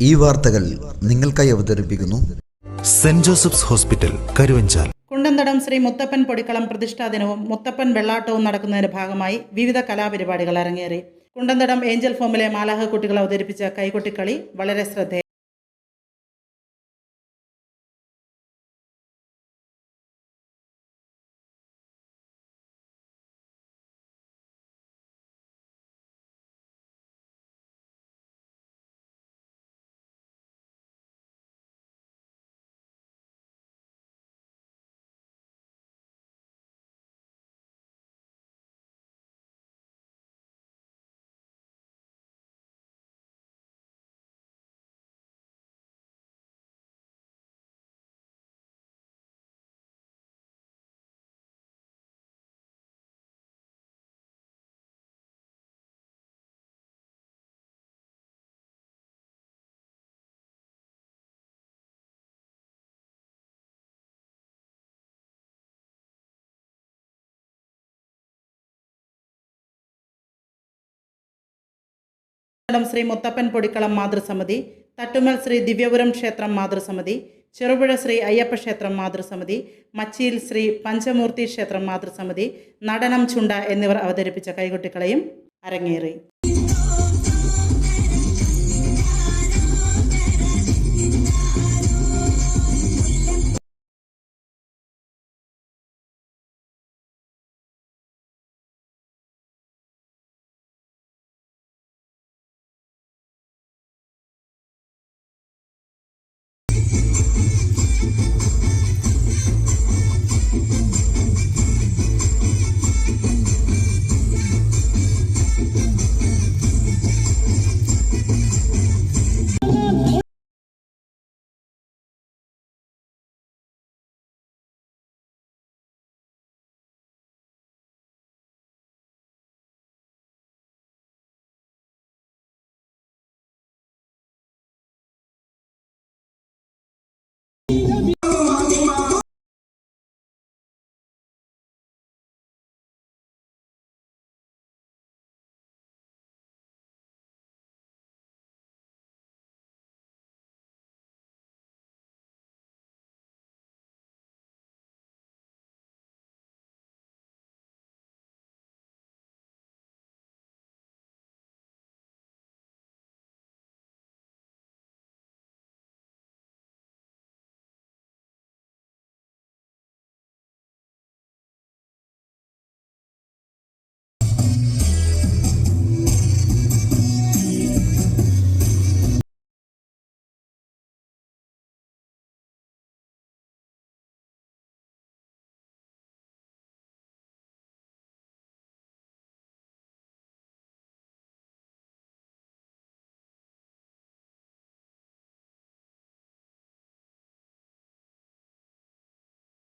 ഈ വാർത്തകൾ നിങ്ങൾക്കായി അവതരിപ്പിക്കുന്നു saint Joseph's hospital, Karuvanchal. Kundanthadam Shri Muthappan Podikkalam പ്രതിഷ്ഠാ ദിനവും മുത്തപ്പൻ വെള്ളാട്ടവും നടക്കുന്നതിന്റെ ഭാഗമായി വിവിധ കലാപരിപാടികൾ അരങ്ങേറി. കുണ്ടന്തടം ഏഞ്ചൽ ഫോമിലെ മാലാഹ കുട്ടികൾ അവതരിപ്പിച്ച കൈകൊട്ടിക്കളി വളരെ ശ്രദ്ധേയം. ശ്രീ മുത്തപ്പൻ പൊടിക്കളം മാതൃസമിതി, തട്ടുമൽ ശ്രീ ദിവ്യപുരം ക്ഷേത്രം മാതൃസമിതി, ചെറുപുഴ ശ്രീ അയ്യപ്പ ക്ഷേത്രം മാതൃസമിതി, മച്ചിയിൽ ശ്രീ പഞ്ചമൂർത്തി ക്ഷേത്രം മാതൃസമിതി, നടനം ചുണ്ട എന്നിവർ അവതരിപ്പിച്ച കൈകൊട്ടിക്കളയും അരങ്ങേറി.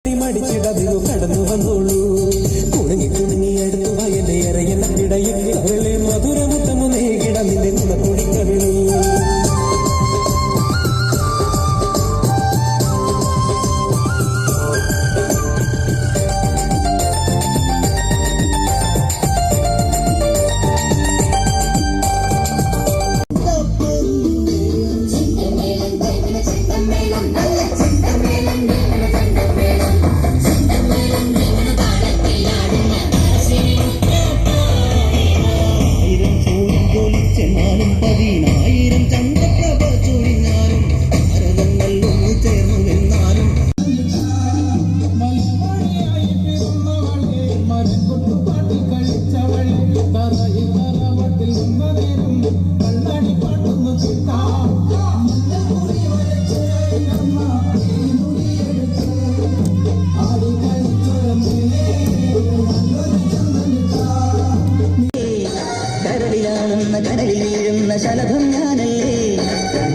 മടിച്ചിടതിരു കടന്നു വന്നോളൂ, കുടുങ്ങി കുടുങ്ങി അടുത്തു വയന്റെ ഇറയുന്ന ഇടയിൽ കരളെ മധുരമുട്ടമു നേകിട നിന്റെ ഗുണപ്പൊടിക്കവിളൂ. കടലിൽ വീഴുന്ന ശലഭം ഞാനല്ലേ,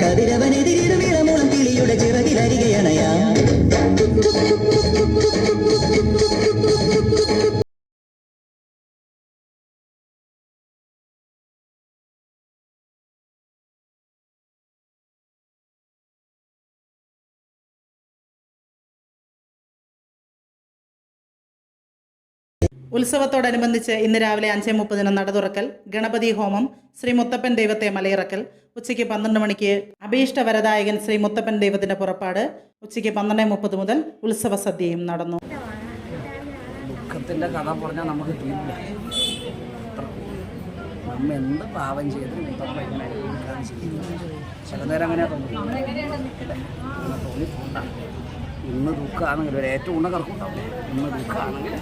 കതിരവനെതിരിടും ഇളമുളം കിളിയുടെ ചിറകിലരികയണയാ. ഉത്സവത്തോടനുബന്ധിച്ച് ഇന്ന് രാവിലെ 5:30 നട തുറക്കൽ, ഗണപതി ഹോമം, ശ്രീ മുത്തപ്പൻ ദൈവത്തെ മലയിറക്കൽ, ഉച്ചയ്ക്ക് 12 മണിക്ക് അഭീഷ്ടവരദായകൻ ശ്രീ മുത്തപ്പൻ ദൈവത്തിൻ്റെ പുറപ്പാട്, ഉച്ചയ്ക്ക് 12:30 മുതൽ ഉത്സവ സദ്യയും നടന്നു. ദുഃഖത്തിൻ്റെ കഥ പറഞ്ഞാൽ നമുക്ക് തീരില്ല. നമ്മ എന്ത് പാവം ചെയ്ത് ചില നേരം അങ്ങനെ തോന്നിപ്പോണ്ട. ഇന്ന് ദുഃഖമാണെങ്കിൽ ഒരു ഏറ്റവും ഉണകർക്കുണ്ടാവും. ഇന്ന് ദുഃഖമാണെങ്കിൽ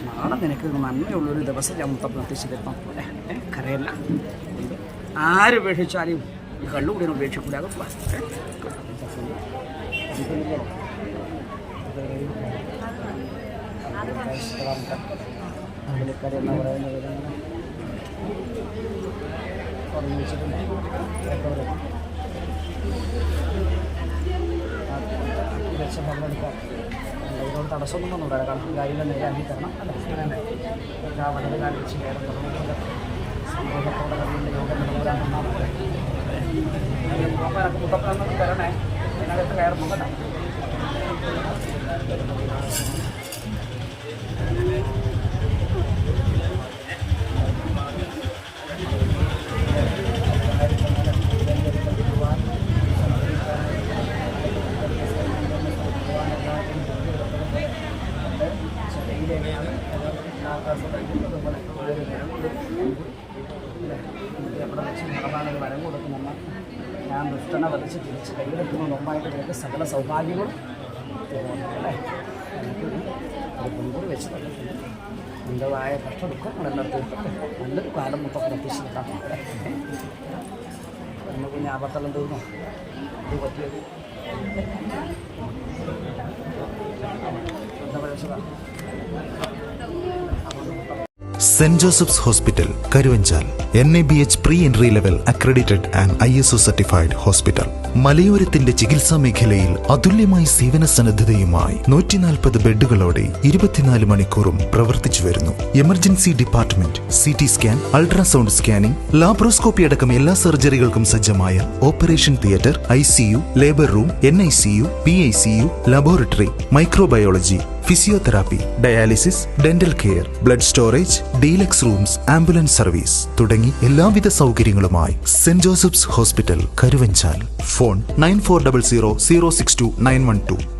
നാളെ നിനക്ക് നന്മയുള്ളൊരു ദിവസം ഞാൻ മുത്തപ്പൻ എത്തിച്ചു തരണം. കരയല്ല, ആര് ഉപേക്ഷിച്ചാലും ഈ കള്ളുകൂടി ഉപേക്ഷിക്കൂല. അത് പുള്ളിക്കാരി എന്ന് പറയുന്നത് രക്ഷപ്പെടുക്കാൻ ഇതിനോട് തടസ്സമൊന്നും വന്നുണ്ടാകും. കണക്കും കാര്യങ്ങൾ നേരാക്കി തരണം. അല്ല വളരെ കാണിച്ച് കയറും സമൂഹത്തോടെ കഴിയുന്ന യോഗം മുത്തപ്പനൊന്നും തരണേ. അതിനകത്ത് കയറുമ്പോൾ കേട്ടോ. എവിടെ വെച്ച് നടന്നാലൊരു വരം കൊടുക്കുന്ന ഞാൻ ദുഷ്ടനെ വധിച്ച് തിരിച്ച് കയ്യിലെത്തുന്ന മുമ്പായിട്ട് നിനക്ക് സകല സൗഭാഗ്യങ്ങളും അല്ലേ ഒരു മുൻകൂർ വെച്ച് തന്നിട്ടുണ്ട്. എൻ്റെതായ കഷ്ടദുഃഖങ്ങളെല്ലാം തീർത്തിട്ട് നല്ലൊരു കാലം മൊത്തം പ്രതീക്ഷിക്കാം. എന്നെ കുഞ്ഞ് ആപത്തെല്ലാം തീർന്നോ? ഇത് പറ്റിയത് എന്താ പറയുക? Saint Joseph's hospital Karuvanchal NABH pre entry level accredited and ISO certified hospital. മലയോരത്തിന്റെ ചികിത്സാ മേഖലയിൽ അതുല്യമായ സേവന സന്നദ്ധതയുമായി 140 ബെഡുകളോടെ 24 മണിക്കൂറും പ്രവർത്തിച്ചു വരുന്നു. Emergency department, CT scan, ultrasound scanning, laparoscopy അടക്കം എല്ലാ സർജറികൾക്കും സജ്ജമായ operation theatre, ICU, labour room, NICU, PICU, laboratory, microbiology, physiotherapy, dialysis, dental care, blood storage, deluxe rooms, ambulance service തുടങ്ങി എല്ലാവിധ സൗകര്യങ്ങളുമായി Saint Joseph's hospital Karuvanchal. Phone 9400 062 912.